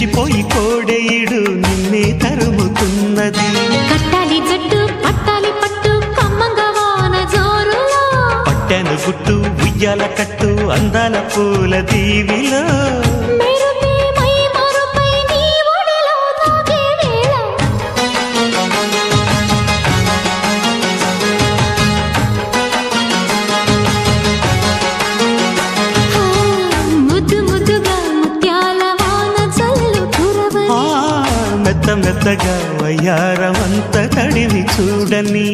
రెచ్చిపోయి కోడెయిడు నిన్నే తరుముతున్నది. కట్టాలి జట్టు పట్టాలి పట్టు కమ్మంగా వాన జోరులో, పట్టెను గుట్టు ఉయ్యాల కట్టు అందాల పూల దీవిలో. మెత్త మెత్తగా వయ్యారమంత తడివి చూడని.